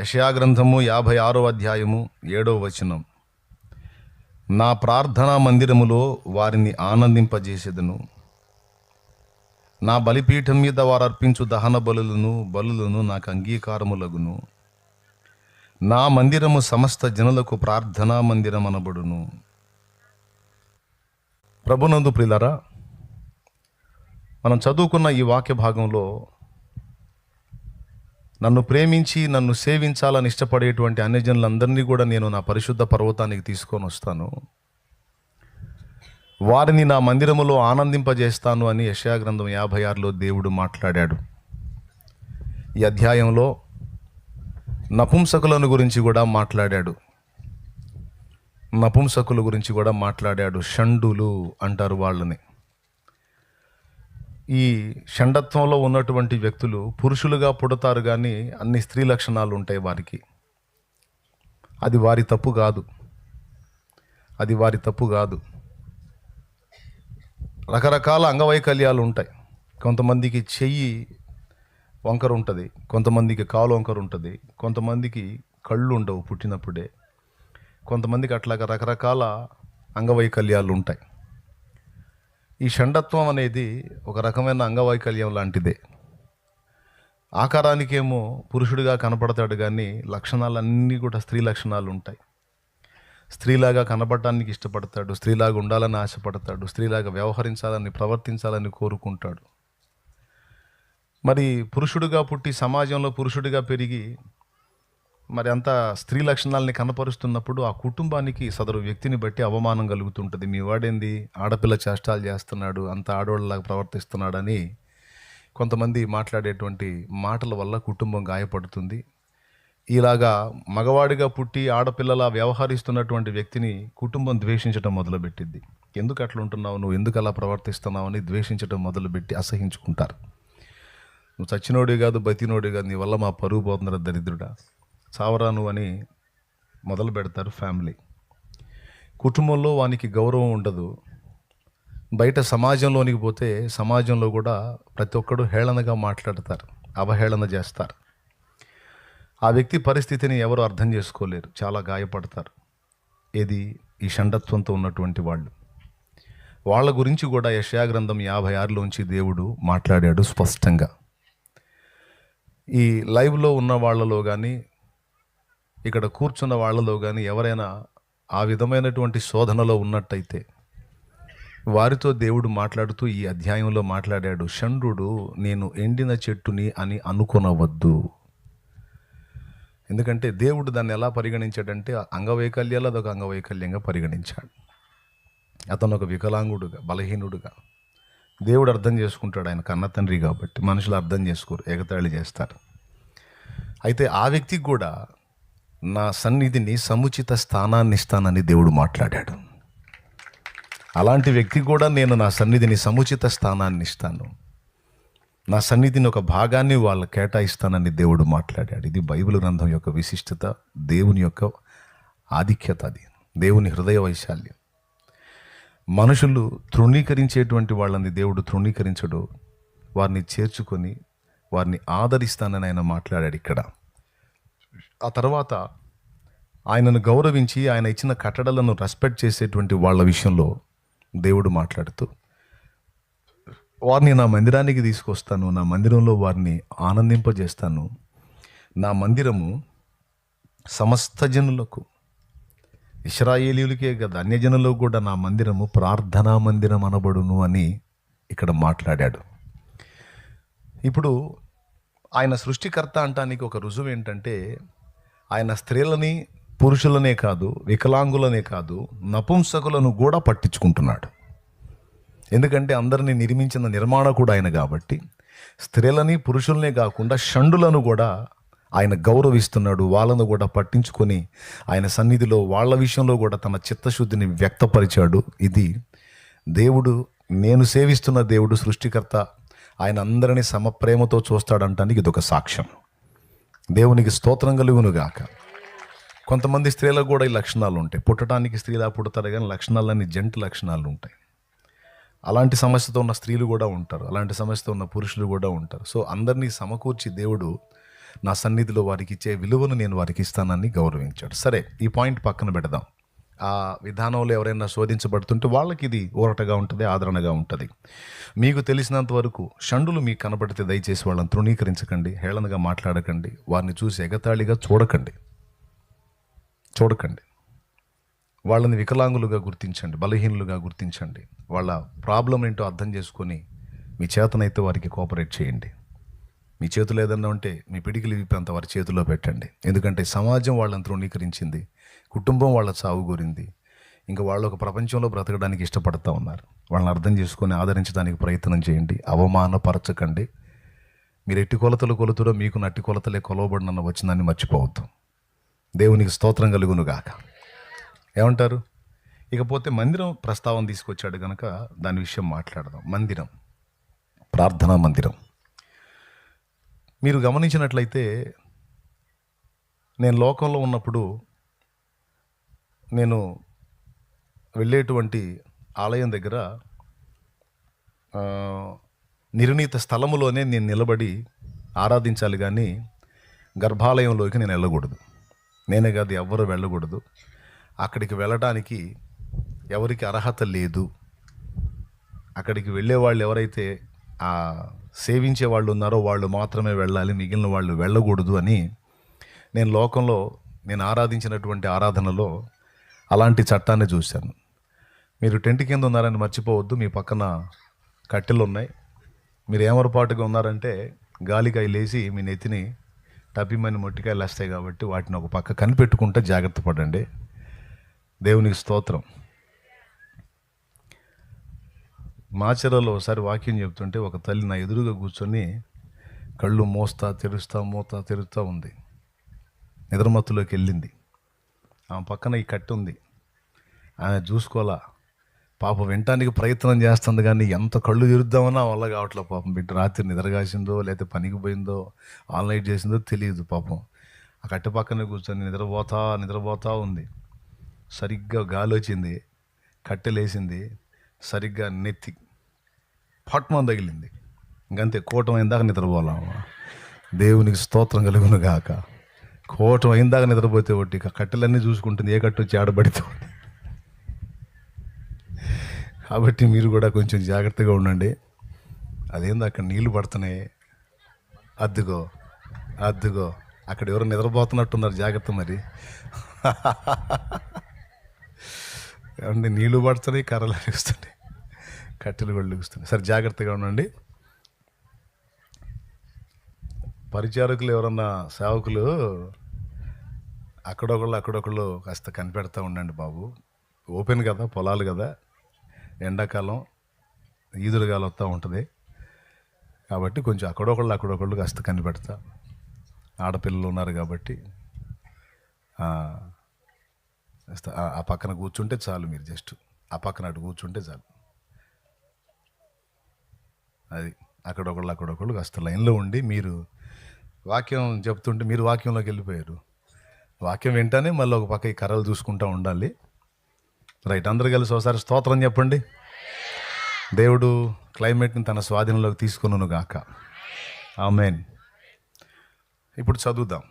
యెషయా గ్రంథము 56వ అధ్యాయము 7వ వచనం. నా ప్రార్థనా మందిరములో వారిని ఆనందింపజేసేదను. నా బలిపీఠం మీద వారు అర్పించు దహన బలులను నాకు అంగీకారములగును. నా మందిరము సమస్త జనులకు ప్రార్థనా మందిరం అనబడును. ప్రభునందు ప్రియులారా, మనం చదువుకున్న ఈ వాక్య భాగంలో నన్ను ప్రేమించి నన్ను సేవించాలని ఇష్టపడేటువంటి అన్యజనులందరినీ కూడా నేను నా పరిశుద్ధ పర్వతానికి తీసుకొని వస్తాను, వారిని నా మందిరములో ఆనందింపజేస్తాను అని యెషయా గ్రంథం 56లో దేవుడు మాట్లాడాడు. ఈ అధ్యాయంలో నపుంసకులను గురించి కూడా మాట్లాడాడు. నపుంసకుల గురించి కూడా మాట్లాడాడు. షండులు అంటారు వాళ్ళని. ఈ షండత్వంలో ఉన్నటువంటి వ్యక్తులు పురుషులుగా పుడతారు, కానీ అన్ని స్త్రీ లక్షణాలు ఉంటాయి వారికి. అది వారి తప్పు కాదు. రకరకాల అంగవైకల్యాలు ఉంటాయి. కొంతమందికి చెయ్యి వంకర ఉంటుంది, కొంతమందికి కాలు వంకర ఉంటుంది, కొంతమందికి కళ్ళు ఉండవు పుట్టినప్పుడే, కొంతమందికి అట్లాగా రకరకాల అంగవైకల్యాలు ఉంటాయి. ఈ షండత్వం అనేది ఒక రకమైన అంగవైకల్యం లాంటిదే. ఆకారానికేమో పురుషుడిగా కనపడతాడు, కానీ లక్షణాలన్నీ కూడా స్త్రీ లక్షణాలు ఉంటాయి. స్త్రీలాగా కనపడటానికి ఇష్టపడతాడు, స్త్రీలాగా ఉండాలని ఆశపడతాడు, స్త్రీలాగా వ్యవహరించాలని ప్రవర్తించాలని కోరుకుంటాడు. మరి పురుషుడిగా పుట్టి సమాజంలో పురుషుడిగా పెరిగి మరి అంత స్త్రీ లక్షణాలని కనపరుస్తున్నప్పుడు ఆ కుటుంబానికి సదరు వ్యక్తిని బట్టి అవమానం కలుగుతుంటుంది. మీ వాడేంది ఆడపిల్ల చేష్టాలు చేస్తున్నాడు, అంత ఆడవాళ్ళలాగా ప్రవర్తిస్తున్నాడని కొంతమంది మాట్లాడేటువంటి మాటల వల్ల కుటుంబం గాయపడుతుంది. ఇలాగా మగవాడిగా పుట్టి ఆడపిల్లలా వ్యవహరిస్తున్నటువంటి వ్యక్తిని కుటుంబం ద్వేషించడం మొదలుపెట్టింది. ఎందుకు అట్లా ఉంటున్నావు, నువ్వు ఎందుకు అలా ప్రవర్తిస్తున్నావు అని ద్వేషించడం మొదలుపెట్టి అసహించుకుంటారు. నువ్వు చచ్చినోడే కాదు, బతినోడే కాదు, నీ వల్ల మా పరువు పోతున్నారు దరిద్రుడా, చావరాను అని మొదలు పెడతారు ఫ్యామిలీ. కుటుంబంలో వానికి గౌరవం ఉండదు. బయట సమాజంలోనికి పోతే సమాజంలో కూడా ప్రతి ఒక్కడు హేళనగా మాట్లాడతారు, అవహేళన చేస్తారు. ఆ వ్యక్తి పరిస్థితిని ఎవరు అర్థం చేసుకోలేరు, చాలా గాయపడతారు. ఏది ఈ షండత్వంతో ఉన్నటువంటి వాళ్ళ గురించి కూడా యెషయా గ్రంథం 56లోంచి దేవుడు మాట్లాడాడు స్పష్టంగా. ఈ లైవ్లో ఉన్న వాళ్ళలో కానీ ఇక్కడ కూర్చున్న వాళ్ళలో కానీ ఎవరైనా ఆ విధమైనటువంటి శోధనలో ఉన్నట్టయితే వారితో దేవుడు మాట్లాడుతూ ఈ అధ్యాయంలో మాట్లాడాడు. షండ్రుడు నేను ఎండిన చెట్టుని అని అనుకొనవద్దు. ఎందుకంటే దేవుడు దాన్ని ఎలా పరిగణించాడంటే అంగవైకల్యాలు అదొక అంగవైకల్యంగా పరిగణించాడు. అతను ఒక వికలాంగుడుగా, బలహీనుడుగా దేవుడు అర్థం చేసుకుంటాడు. ఆయన కన్న తండ్రి కాబట్టి. మనుషులు అర్థం చేసుకోరు, ఎగతాళి చేస్తారు. అయితే ఆ వ్యక్తికి కూడా నా సన్నిధిని సముచిత స్థానాన్ని ఇస్తానని దేవుడు మాట్లాడాడు. అలాంటి వ్యక్తికి కూడా నేను నా సన్నిధిని సముచిత స్థానాన్ని ఇస్తాను, నా సన్నిధిని ఒక భాగాన్ని వాళ్ళు కేటాయిస్తానని దేవుడు మాట్లాడాడు. ఇది బైబిల్ గ్రంథం యొక్క విశిష్టత, దేవుని యొక్క ఆధిక్యత, అది దేవుని హృదయ వైశాల్యం. మనుషులు తృణీకరించేటువంటి వాళ్ళని దేవుడు తృణీకరించడు, వారిని చేర్చుకొని వారిని ఆదరిస్తానని ఆయన మాట్లాడాడు ఇక్కడ. ఆ తర్వాత ఆయనను గౌరవించి ఆయన ఇచ్చిన కట్టడలను రెస్పెక్ట్ చేసేటువంటి వాళ్ళ విషయంలో దేవుడు మాట్లాడుతూ వారిని నా మందిరానికి తీసుకొస్తాను, నా మందిరంలో వారిని ఆనందింపజేస్తాను, నా మందిరము సమస్త జనులకు, ఇశ్రాయేలీయులకే కదా అన్యజనులకు కూడా నా మందిరము ప్రార్థనా మందిరం అనబడును అని ఇక్కడ మాట్లాడాడు. ఇప్పుడు ఆయన సృష్టికర్త అంటానికి ఒక రుజువు ఏంటంటే ఆయన స్త్రీలని పురుషులనే కాదు, వికలాంగులనే కాదు, నపుంసకులను కూడా పట్టించుకుంటున్నాడు. ఎందుకంటే అందరినీ నిర్మించిన నిర్మాణకుడు ఆయన కాబట్టి స్త్రీలని పురుషులనే కాకుండా షండులను కూడా ఆయన గౌరవిస్తున్నాడు. వాళ్ళను కూడా పట్టించుకొని ఆయన సన్నిధిలో వాళ్ళ విషయంలో కూడా తన చిత్తశుద్ధిని వ్యక్తపరిచాడు. ఇది దేవుడు, నేను సేవిస్తున్న దేవుడు సృష్టికర్త, ఆయన అందరినీ సమప్రేమతో చూస్తాడంటానికి ఇదొక సాక్ష్యం. దేవునికి స్తోత్రం కలుగునుగాక. కొంతమంది స్త్రీలకు కూడా ఈ లక్షణాలు ఉంటాయి. పుట్టడానికి స్త్రీలా పుడతారు, కానీ లక్షణాలన్నీ జంట లక్షణాలు ఉంటాయి. అలాంటి సమస్యతో ఉన్న స్త్రీలు కూడా ఉంటారు, అలాంటి సమస్యతో ఉన్న పురుషులు కూడా ఉంటారు. సో అందరినీ సమకూర్చి దేవుడు నా సన్నిధిలో వారికి ఇచ్చే విలువను నేను వారికి ఇస్తానని గౌరవించాడు. సరే, ఈ పాయింట్ పక్కన పెడదాం. ఆ విధానంలో ఎవరైనా శోధించబడుతుంటే వాళ్ళకి ఇది ఊరటగా ఉంటుంది, ఆదరణగా ఉంటుంది. మీకు తెలిసినంత వరకు షండులు మీకు కనబడితే దయచేసి వాళ్ళని తృణీకరించకండి, హేళనగా మాట్లాడకండి, వారిని చూసి ఎగతాళిగా చూడకండి. వాళ్ళని వికలాంగులుగా గుర్తించండి, బలహీనులుగా గుర్తించండి. వాళ్ళ ప్రాబ్లం ఏంటో అర్థం చేసుకొని మీ చేతనైతే వారికి కోఆపరేట్ చేయండి. మీ చేతులు ఏదన్నా ఉంటే మీ పిడికిలు విప్పేంత వారి చేతిలో పెట్టండి. ఎందుకంటే సమాజం వాళ్ళని తృణీకరించింది, కుటుంబం వాళ్ళ చావు గురింది, ఇంకా వాళ్ళు ఒక ప్రపంచంలో బ్రతకడానికి ఇష్టపడుతూ ఉన్నారు. వాళ్ళని అర్థం చేసుకొని ఆదరించడానికి ప్రయత్నం చేయండి, అవమానపరచకండి. మీరు ఎట్టి కొలతలు కొలుతుడో మీకు నట్టి కొలతలే కొలవబడినన్న వచ్చిందని మర్చిపోవద్దు. దేవునికి స్తోత్రం కలుగును గాక. ఏమంటారు? ఇకపోతే మందిరం ప్రస్తావన తీసుకొచ్చాడు కనుక దాని విషయం మాట్లాడదాం. మందిరం, ప్రార్థనా మందిరం. మీరు గమనించినట్లయితే నేను లోకంలో ఉన్నప్పుడు నేను వెళ్ళేటువంటి ఆలయం దగ్గర నిర్ణీత స్థలములోనే నేను నిలబడి ఆరాధించాలి, కానీ గర్భాలయంలోకి నేను వెళ్ళకూడదు. నేనే కాదు, ఎవ్వరూ వెళ్ళకూడదు. అక్కడికి వెళ్ళడానికి ఎవరికి అర్హత లేదు. అక్కడికి వెళ్ళే వాళ్ళు ఎవరైతే సేవించే వాళ్ళు ఉన్నారో వాళ్ళు మాత్రమే వెళ్ళాలి, మిగిలిన వాళ్ళు వెళ్ళకూడదు అని నేను లోకంలో నేను ఆరాధించినటువంటి ఆరాధనలో అలాంటి చట్టాన్ని చూశాను. మీరు టెంట్ కింద ఉన్నారని మర్చిపోవద్దు. మీ పక్కన కట్టెలు ఉన్నాయి. మీరు ఏమరపాటుగా ఉన్నారంటే గాలికాయ లేచి మీ నెత్తిని టపిమని మొట్టికాయలు వస్తాయి కాబట్టి వాటిని ఒక పక్క కనిపెట్టుకుంటే జాగ్రత్త పడండి. దేవునికి స్తోత్రం. మాచర్లలో ఒకసారి వాక్యం చెప్తుంటే ఒక తల్లి నా ఎదురుగా కూర్చొని కళ్ళు తెరుస్తూ ఉంది. నిద్రమత్తులోకి వెళ్ళింది. ఆమె పక్కన ఈ కట్టె ఉంది. ఆమె చూసుకోవాలా, పాపం వినటానికి ప్రయత్నం చేస్తుంది, కానీ ఎంత కళ్ళు తెరుద్దామన్నా వల్ల కావట్లేదు. పాపం బిడ్డ రాత్రి నిద్రగాసిందో లేకపోతే పనికి పోయిందో ఆన్లైన్ చేసిందో తెలియదు. పాపం ఆ కట్టె పక్కనే కూర్చొని నిద్రపోతా ఉంది. సరిగ్గా గాలి వచ్చింది, కట్టెలేసింది, సరిగ్గా నెత్తి పట్మం తగిలింది. ఇంకంతే, కోటం అయిందాక నిద్రపోలామా. దేవునికి స్తోత్రం కలుగును గాక. కోటం అయిందాక నిద్రపోతే ఒకటి కట్టెలన్నీ చూసుకుంటుంది, ఏ కట్టు వచ్చి ఆడబడితే. కాబట్టి మీరు కూడా కొంచెం జాగ్రత్తగా ఉండండి. అదేందో అక్కడ నీళ్లు పడుతున్నాయి, అద్దుగో అక్కడ ఎవరు నిద్రపోతున్నట్టున్నారు, జాగ్రత్త. మరి ఏమంటే నీళ్లు పడుతున్నాయి, కర్రలు అనిపిస్తున్నాయి, కట్టెలు వెళ్ళిస్తున్నాయి. సరే, జాగ్రత్తగా ఉండండి. పరిచారకులు ఎవరన్నా సేవకులు అక్కడొకళ్ళు కాస్త కనిపెడతా ఉండండి బాబు. ఓపెన్ కదా, పొలాలు కదా, ఎండాకాలం ఈదురుగాలు వస్తూ ఉంటుంది కాబట్టి కొంచెం అక్కడొకళ్ళు కాస్త కనిపెడతా. ఆడపిల్లలు ఉన్నారు కాబట్టి ఆ పక్కన కూర్చుంటే చాలు. మీరు జస్ట్ ఆ పక్కన అటు కూర్చుంటే చాలు. అది అక్కడొకళ్ళు కాస్త లైన్లో ఉండి, మీరు వాక్యం చెప్తుంటే మీరు వాక్యంలోకి వెళ్ళిపోయారు. వాక్యం వెంటనే మళ్ళీ ఒక పక్క ఈ కర్రలు చూసుకుంటూ ఉండాలి. రైట్, అందరు కలిసి ఒకసారి స్తోత్రం చెప్పండి. దేవుడు క్లైమేట్ని తన స్వాధీనంలోకి తీసుకొనును గాక. ఆమేన్. ఇప్పుడు చదువుదాం.